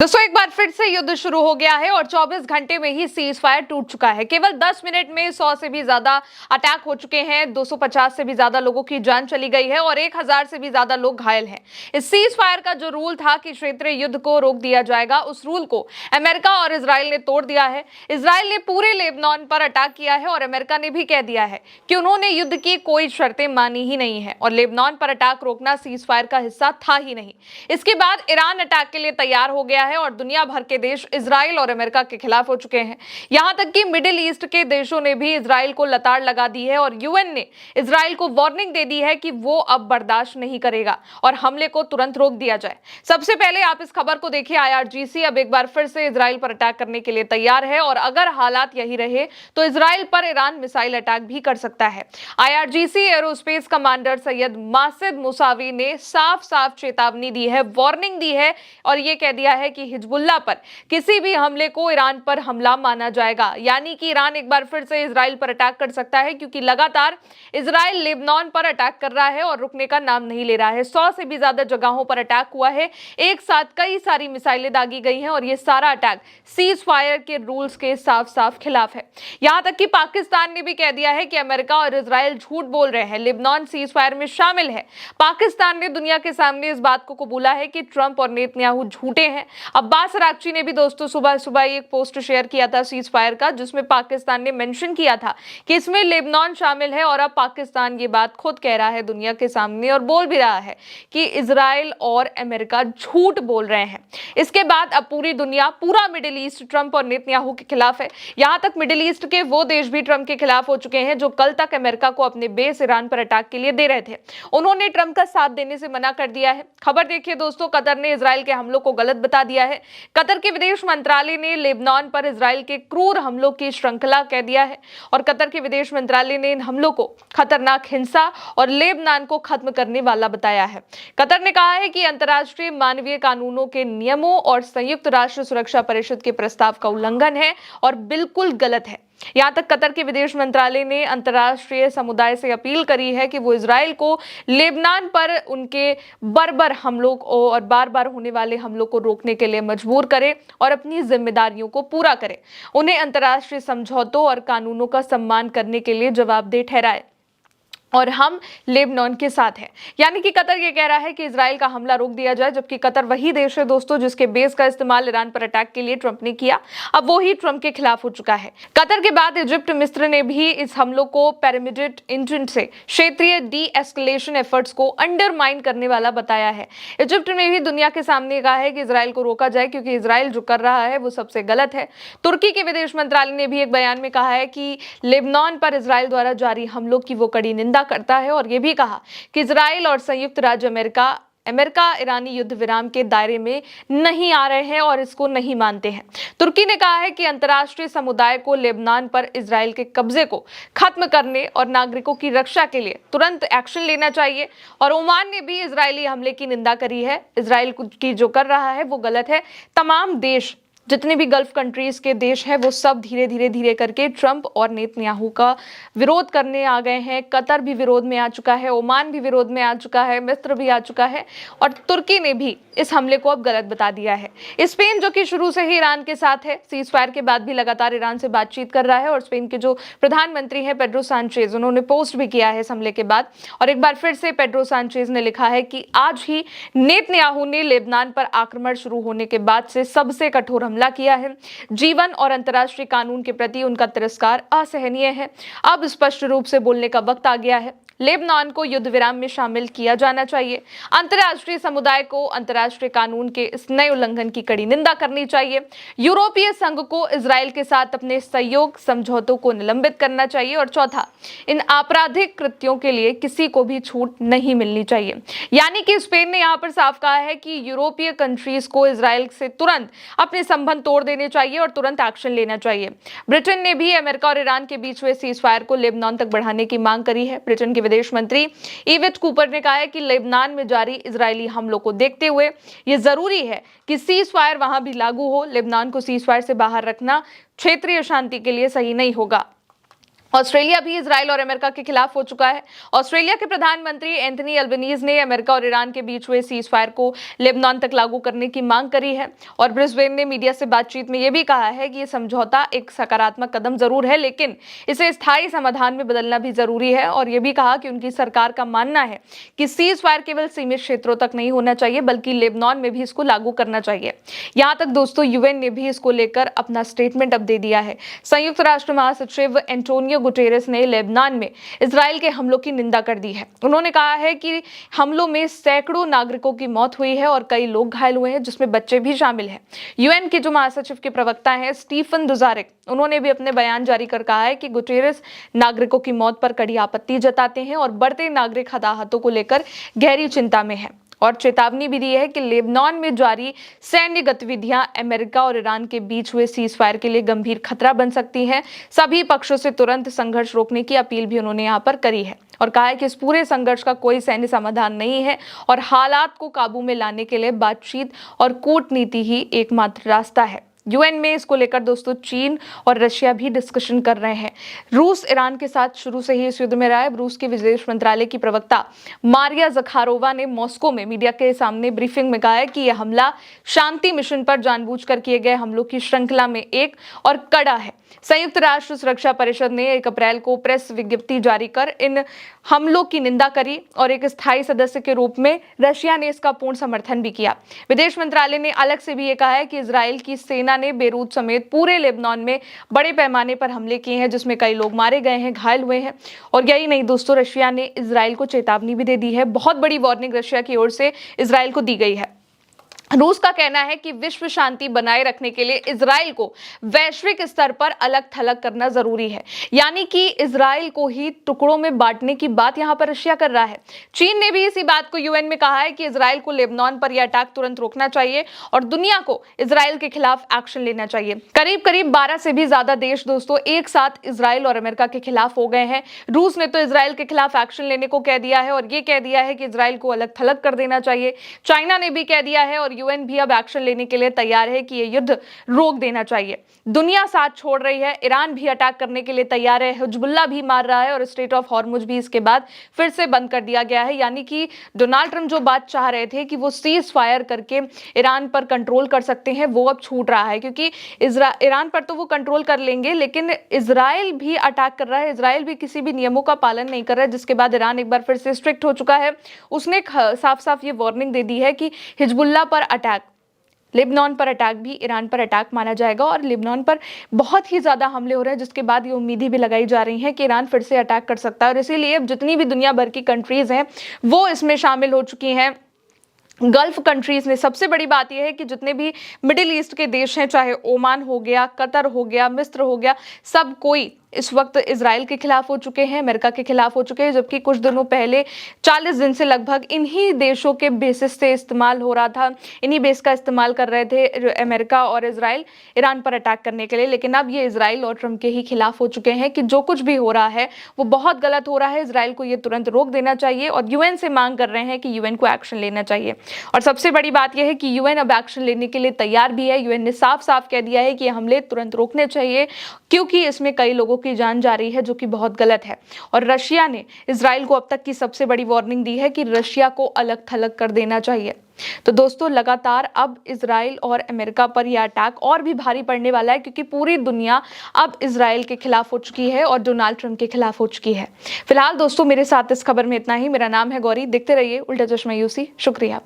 दोस्तों एक बार फिर से युद्ध शुरू हो गया है और 24 घंटे में ही सीज फायर टूट चुका है। केवल 10 मिनट में 100 से भी ज्यादा अटैक हो चुके हैं, 250 से भी ज्यादा लोगों की जान चली गई है और 1000 से भी ज्यादा लोग घायल हैं। इस सीज फायर का जो रूल था कि क्षेत्रीय युद्ध को रोक दिया जाएगा, उस रूल को अमेरिका और इजराइल ने तोड़ दिया है। इजराइल ने पूरे लेबनान पर अटैक किया है और अमेरिका ने भी कह दिया है कि उन्होंने युद्ध की कोई शर्तें मानी ही नहीं है और लेबनान पर अटैक रोकना सीज फायर का हिस्सा था ही नहीं। इसके बाद ईरान अटैक के लिए तैयार हो गया है और दुनिया भर के देश इजराइल और अमेरिका के खिलाफ हो चुके हैं। यहां तक कि मिडिल ईस्ट के देशों ने भी इजराइल को लताड़ लगा दी है और यूएन ने इजराइल को वार्निंग दे दी है कि वो अब बर्दाश्त नहीं करेगा और हमले को तुरंत रोक दिया जाए। सबसे पहले आप इस खबर को देखिए। आईआरजीसी अब एक बार फिर से इजराइल पर अटैक करने के लिए तैयार है और अगर हालात यही रहे तो इजराइल पर ईरान मिसाइल अटैक भी कर सकता है। IRGC aerospace commander Sayyid Masid Musavi ने साफ साफ चेतावनी दी है, वार्निंग दी है और यह कह दिया है कि हिजबुल्लाह पर किसी भी हमले को ईरान पर हमला माना जाएगा। यानी कि ईरान एक बार फिर से इजराइल पर अटैक कर सकता है क्योंकि लगातार इजराइल लेबनान पर अटैक कर रहा है और रुकने का नाम नहीं ले रहा है। 100 से भी ज्यादा जगहों पर अटैक हुआ है, एक साथ कई सारी मिसाइलें दागी गई हैं और यह सारा अटैक सीज फायर के रूल्स के साफ साफ खिलाफ है। यहां तक कि पाकिस्तान ने भी कह दिया है कि अमेरिका और इजराइल झूठ बोल रहे हैं, लेबनान सीज फायर में शामिल है। पाकिस्तान ने दुनिया के सामने इस बात को कबूला है कि ट्रंप और नेतन्याहू झूठे हैं। अब्बास अरागची ने भी दोस्तों सुबह सुबह एक पोस्ट शेयर किया था सीज फायर का, जिसमें पाकिस्तान ने मेंशन किया था कि इसमें लेबनान शामिल है और अब पाकिस्तान ये बात खुद कह रहा है दुनिया के सामने और बोल भी रहा है कि इजराइल और अमेरिका झूठ बोल रहे हैं। इसके बाद अब पूरी दुनिया, पूरा मिडिल ईस्ट ट्रंप और नेतन्याहू के खिलाफ है। यहां तक मिडिल ईस्ट के वो देश भी ट्रंप के खिलाफ हो चुके हैं जो कल तक अमेरिका को अपने बेस ईरान पर अटैक के लिए दे रहे थे। उन्होंने ट्रंप का साथ देने से मना कर दिया है। खबर देखिए दोस्तों, कतर ने इजराइल के हमलों को गलत बता दिया है। कतर के विदेश मंत्रालय ने लेबनान पर इजराइल के क्रूर हमलों की श्रृंखला कह दिया है और कतर के विदेश मंत्रालय ने इन हमलों को खतरनाक हिंसा और लेबनान को खत्म करने वाला बताया है। कतर ने कहा है कि अंतर्राष्ट्रीय मानवीय कानूनों के नियमों और संयुक्त राष्ट्र सुरक्षा परिषद के प्रस्ताव का उल्लंघन है और बिल्कुल गलत है। यहां तक कतर के विदेश मंत्रालय ने अंतर्राष्ट्रीय समुदाय से अपील करी है कि वो इजराइल को लेबनान पर उनके बर्बर हमलों और बार बार होने वाले हमलों को रोकने के लिए मजबूर करे और अपनी जिम्मेदारियों को पूरा करे। उन्हें अंतर्राष्ट्रीय समझौतों और कानूनों का सम्मान करने के लिए जवाबदेह ठहराए और हम लेबनान के साथ हैं। यानी कि कतर ये कह रहा है कि इजराइल का हमला रोक दिया जाए, जबकि कतर वही देश है दोस्तों जिसके बेस का इस्तेमाल ईरान पर अटैक के लिए ट्रंप ने किया। अब वो ही ट्रंप के खिलाफ हो चुका है। कतर के बाद इजिप्ट, मिस्र ने भी इस हमलों को पैरामिलिट्री इंटेंट से क्षेत्रीय डी एस्केलेशन एफर्ट्स को अंडरमाइन करने वाला बताया है। इजिप्ट ने भी दुनिया के सामने कहा है कि इजराइल को रोका जाए क्योंकि इजराइल जो कर रहा है वो सबसे गलत है। तुर्की के विदेश मंत्रालय ने भी एक बयान में कहा है कि लेबनान पर इजराइल द्वारा जारी हमलों की वो कड़ी निंदा करता है और यह भी कहा कि इजराइल और संयुक्त राज्य अमेरिका ईरानी युद्ध विराम के दायरे में नहीं आ रहे हैं और इसको नहीं मानते हैं। तुर्की ने कहा है कि अंतर्राष्ट्रीय समुदाय को लेबनान पर इजराइल के कब्जे को खत्म करने और नागरिकों की रक्षा के लिए तुरंत एक्शन लेना चाहिए और ओमान ने भी इजरायली हमले की निंदा करी है। इजराइल की जो कर रहा है वो गलत है। तमाम देश, जितने भी गल्फ कंट्रीज के देश हैं, वो सब धीरे धीरे करके ट्रंप और नेतन्याहू का विरोध करने आ गए हैं। कतर भी विरोध में आ चुका है, ओमान भी विरोध में आ चुका है, मिस्र भी आ चुका है और तुर्की ने भी इस हमले को अब गलत बता दिया है। स्पेन जो कि शुरू से ही ईरान के साथ है, सीज फायर के बाद भी लगातार ईरान से बातचीत कर रहा है और स्पेन के जो प्रधानमंत्री हैं पेड्रो सांचेज, उन्होंने पोस्ट भी किया है इस हमले के बाद और एक बार फिर से पेड्रो सांचेज ने लिखा है कि आज ही नेतन्याहू ने लेबनान पर आक्रमण शुरू होने के बाद से सबसे कठोर हमला किया है। जीवन और अंतर्राष्ट्रीय कानून के प्रति उनका तिरस्कार असहनीय है। अब स्पष्ट रूप से बोलने का वक्त आ गया है। लेबनान को युद्ध विराम में शामिल किया जाना चाहिए। अंतर्राष्ट्रीय समुदाय को अंतर्राष्ट्रीय कानून के इस नए उल्लंघन की कड़ी निंदा करनी चाहिए। यूरोपीय संघ को इजराइल के साथ अपने सहयोग समझौतों को निलंबित करना चाहिए और चौथा, इन आपराधिक कृत्यों के लिए किसी को भी छूट नहीं मिलनी चाहिए। यानी कि स्पेन ने यहाँ पर साफ कहा है कि यूरोपीय कंट्रीज को इजराइल से तुरंत अपने संबंध तोड़ देने चाहिए और तुरंत एक्शन लेना चाहिए। ब्रिटेन ने भी अमेरिका और ईरान के बीच हुए सीज फायर को लेबनान तक बढ़ाने की मांग करी है। ब्रिटेन के विदेश मंत्री ईविट कूपर ने कहा है कि लेबनान में जारी इजरायली हमलों को देखते हुए यह जरूरी है कि सीज फायर वहां भी लागू हो। लेबनान को सीज फायर से बाहर रखना क्षेत्रीय शांति के लिए सही नहीं होगा। ऑस्ट्रेलिया भी इजराइल और अमेरिका के खिलाफ हो चुका है। ऑस्ट्रेलिया के प्रधानमंत्री एंथनी अल्बनीज ने अमेरिका और ईरान के बीच हुए सीज फायर को लेबनान तक लागू करने की मांग करी है और ब्रिस्बेन ने मीडिया से बातचीत में यह भी कहा है कि यह समझौता एक सकारात्मक कदम जरूर है, लेकिन इसे स्थायी समाधान में बदलना भी जरूरी है। और यह भी कहा कि उनकी सरकार का मानना है कि सीज फायर केवल सीमित क्षेत्रों तक नहीं होना चाहिए बल्कि लेबनान में भी इसको लागू करना चाहिए। यहां तक दोस्तों यूएन ने भी इसको लेकर अपना स्टेटमेंट अब दे दिया है। संयुक्त राष्ट्र महासचिव एंटोनियो गुटेरेस ने लेबनान में इजराइल के हमलों की निंदा कर दी है। उन्होंने कहा है कि हमलों में सैकड़ों नागरिकों की मौत हुई है और कई लोग घायल हुए हैं, जिसमें बच्चे भी शामिल हैं। यूएन के जो महासचिव के प्रवक्ता हैं स्टीफन दुजारिक, उन्होंने भी अपने बयान जारी कर कहा है कि गुटेरेस नागरिकों की मौत पर कड़ी आपत्ति जताते हैं और बढ़ते नागरिक हताहतों को लेकर गहरी चिंता में है और चेतावनी भी दी है कि लेबनान में जारी सैन्य गतिविधियां अमेरिका और ईरान के बीच हुए सीज फायर के लिए गंभीर खतरा बन सकती हैं। सभी पक्षों से तुरंत संघर्ष रोकने की अपील भी उन्होंने यहां पर करी है और कहा है कि इस पूरे संघर्ष का कोई सैन्य समाधान नहीं है और हालात को काबू में लाने के लिए बातचीत और कूटनीति ही एकमात्र रास्ता है। यूएन में इसको लेकर दोस्तों चीन और रशिया भी डिस्कशन कर रहे हैं। रूस ईरान के साथ शुरू से ही इस युद्ध में रहा है। रूस के विदेश मंत्रालय की प्रवक्ता मारिया ज़खारोवा ने मॉस्को में मीडिया के सामने ब्रीफिंग में कहा है कि यह हमला शांति मिशन पर जानबूझकर किए गए हमलों की श्रृंखला में एक और कड़ा है। संयुक्त राष्ट्र सुरक्षा परिषद ने 1 अप्रैल को प्रेस विज्ञप्ति जारी कर इन हमलों की निंदा करी और एक स्थायी सदस्य के रूप में रशिया ने इसका पूर्ण समर्थन भी किया। विदेश मंत्रालय ने अलग से भी ये कहा है कि इजराइल की सेना ने बेरूत समेत पूरे लेबनान में बड़े पैमाने पर हमले किए हैं, जिसमें कई लोग मारे गए हैं, घायल हुए हैं। और यही नहीं दोस्तों, रशिया ने इजराइल को चेतावनी भी दे दी है। बहुत बड़ी वार्निंग रशिया की ओर से इजराइल को दी गई है। रूस का कहना है कि विश्व शांति बनाए रखने के लिए इजराइल को वैश्विक स्तर पर अलग थलग करना जरूरी है, यानी कि इजराइल को ही टुकड़ों में बांटने की बात यहां पर रशिया कर रहा है। चीन ने भी इसी बात को यूएन में कहा है कि इजराइल को लेबनान पर यह अटैक तुरंत रोकना चाहिए और दुनिया को इजराइल के खिलाफ एक्शन लेना चाहिए। करीब करीब 12 से भी ज्यादा देश दोस्तों एक साथ इजराइल और अमेरिका के खिलाफ हो गए हैं। रूस ने तो इजराइल के खिलाफ एक्शन लेने को कह दिया है और ये कह दिया है कि इजराइल को अलग थलग कर देना चाहिए। चाइना ने भी कह दिया है और यूएन भी अब एक्शन लेने के लिए तैयार है कि ये युद्ध रोक देना चाहिए। दुनिया साथ छोड़ रही है, ईरान भी अटैक करने के लिए तैयार है, हिजबुल्लाह भी मार रहा है और स्ट्रेट ऑफ हॉर्मुज भी इसके बाद फिर से बंद कर दिया गया है। यानी कि डोनाल्ड ट्रंप जो बात चाह रहे थे कि वो सीज फायर करके ईरान पर कंट्रोल कर सकते हैं, वो अब छूट रहा है, क्योंकि ईरान पर तो वो कंट्रोल कर लेंगे लेकिन इजराइल भी अटैक कर रहा है, इजराइल भी किसी भी नियमों का पालन नहीं कर रहा है, जिसके बाद ईरान एक बार फिर से स्ट्रिक्ट हो चुका है। उसने साफ साफ ये वार्निंग दे दी है कि हिजबुल्लाह पर अटैक, लेबनान पर अटैक भी ईरान पर अटैक माना जाएगा और लेबनान पर बहुत ही ज्यादा हमले हो रहे हैं, जिसके बाद ये उम्मीदें भी लगाई जा रही हैं कि ईरान फिर से अटैक कर सकता है। और इसीलिए अब जितनी भी दुनिया भर की कंट्रीज हैं वो इसमें शामिल हो चुकी हैं। गल्फ कंट्रीज ने, सबसे बड़ी बात यह है कि जितने भी मिडिल ईस्ट के देश हैं, चाहे ओमान हो गया, कतर हो गया, मिस्र हो गया, सब कोई इस वक्त इजराइल के खिलाफ हो चुके हैं, अमेरिका के खिलाफ हो चुके हैं। जबकि कुछ दिनों पहले 40 दिन से लगभग इन्हीं देशों के बेसिस से इस्तेमाल हो रहा था, इन्हीं बेस का इस्तेमाल कर रहे थे अमेरिका और इजराइल ईरान पर अटैक करने के लिए। लेकिन अब ये इजराइल और ट्रंप के ही खिलाफ हो चुके हैं कि जो कुछ भी हो रहा है वो बहुत गलत हो रहा है, इजराइल को ये तुरंत रोक देना चाहिए और यूएन से मांग कर रहे हैं कि यूएन को एक्शन लेना चाहिए। और सबसे बड़ी बात यह है कि यूएन अब एक्शन लेने के लिए तैयार भी है। यूएन ने साफ साफ कह दिया है कि हमले तुरंत रोकने चाहिए, क्योंकि इसमें कई लोगों की जान जा रही है, जो कि बहुत गलत है। और रशिया ने इजराइल को अब तक की सबसे बड़ी वार्निंग दी है कि रशिया को अलग थलग कर देना चाहिए। तो दोस्तों लगातार अब इजराइल और अमेरिका पर यह अटैक और भी भारी पड़ने वाला है, क्योंकि पूरी दुनिया अब इजराइल के खिलाफ हो चुकी है और डोनाल्ड ट्रंप के खिलाफ हो चुकी है। फिलहाल दोस्तों मेरे साथ इस खबर में इतना ही। मेरा नाम है गौरी, देखते रहिए उल्टा चश्मा यूसी। शुक्रिया।